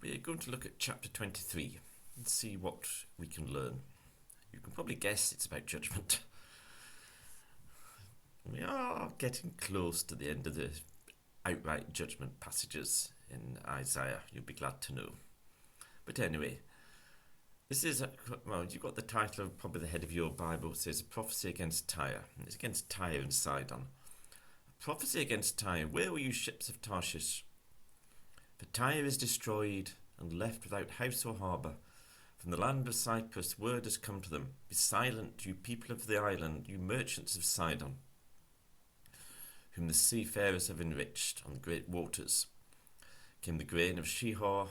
We're going to look at chapter 23 and see what we can learn. You can probably guess it's about judgment. We are getting close to the end of the outright judgment passages in Isaiah, you'll be glad to know. But anyway, this is, you've got the title of probably the head of your Bible. It says, A Prophecy Against Tyre. And it's against Tyre and Sidon. A prophecy against Tyre. Where were you, ships of Tarshish? For Tyre is destroyed and left without house or harbour. From the land of Cyprus word has come to them. Be silent, you people of the island, you merchants of Sidon, whom the seafarers have enriched on the great waters. Came the grain of Shihor,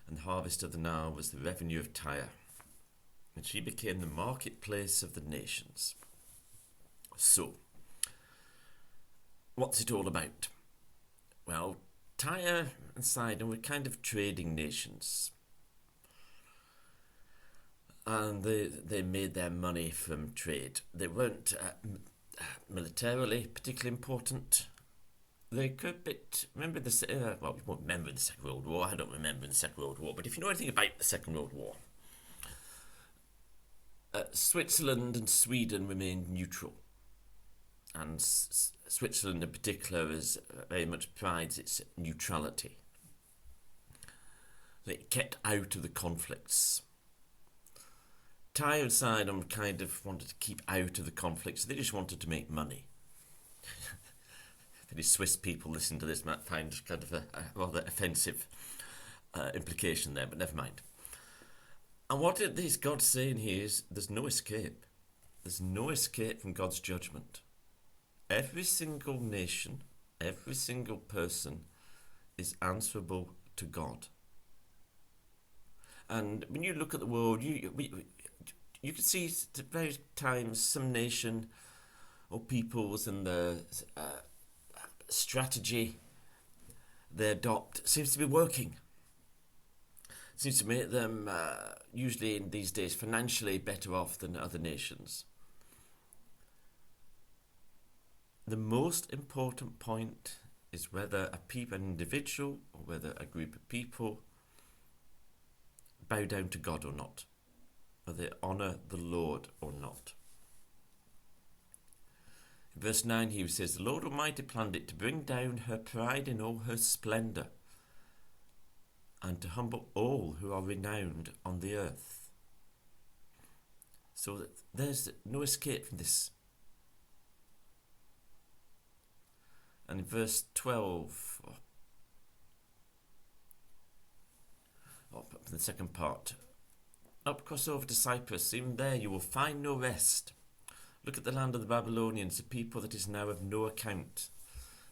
and the harvest of the Nile was the revenue of Tyre. And she became the marketplace of the nations. So, what's it all about? Well, Tyre and Sidon were kind of trading nations. And they made their money from trade. They weren't militarily particularly important. They could remember the you won't remember the Second World War. I don't remember the Second World War, but if you know anything about the Second World War, Switzerland and Sweden remained neutral, and Switzerland in particular is very much prides its neutrality. They kept out of the conflicts. Tyre and Sidon kind of wanted to keep out of the conflicts. They just wanted to make money. Any Swiss people listen to this might find kind of a rather offensive implication there, but never mind. And what is God saying here is there's no escape. There's no escape from God's judgment. Every single nation, every single person is answerable to God. And when you look at the world, you can see at various times some nation or peoples and the strategy they adopt seems to be working. Seems to make them, usually in these days, financially better off than other nations. The most important point is whether an individual or whether a group of people bow down to God or not, whether they honour the Lord or not. In verse 9 he says, The Lord Almighty planned it to bring down her pride in all her splendour and to humble all who are renowned on the earth. So there's no escape from this. And in verse 12, the second part, up cross over to Cyprus, even there you will find no rest. Look at the land of the Babylonians, a people that is now of no account.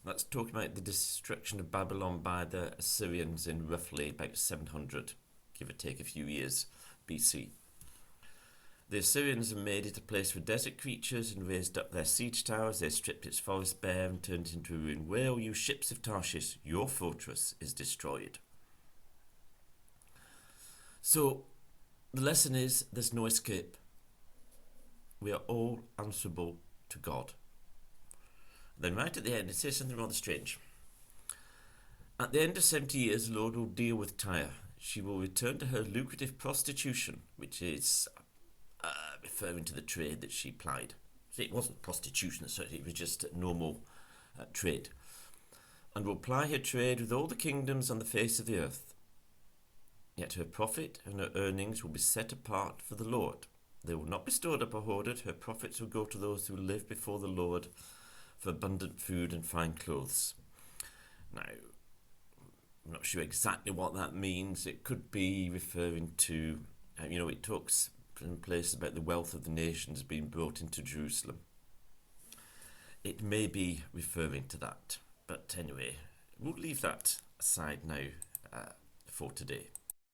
That's talking about the destruction of Babylon by the Assyrians in roughly about 700, give or take a few years, BC. The Assyrians have made it a place for desert creatures and raised up their siege towers. They stripped its forest bare and turned it into a ruin. Well, you ships of Tarshish, your fortress is destroyed. So, the lesson is there's no escape. We are all answerable to God. Then right at the end it says something rather strange. At the end of 70 years the Lord will deal with Tyre. She will return to her lucrative prostitution, which is referring to the trade that she plied. See, it wasn't prostitution, it was just normal trade. And will ply her trade with all the kingdoms on the face of the earth. Yet her profit and her earnings will be set apart for the Lord. They will not be stored up or hoarded. Her profits will go to those who live before the Lord for abundant food and fine clothes. Now, I'm not sure exactly what that means. It could be referring to, it talks in places about the wealth of the nations being brought into Jerusalem. It may be referring to that. But anyway, we'll leave that aside now for today.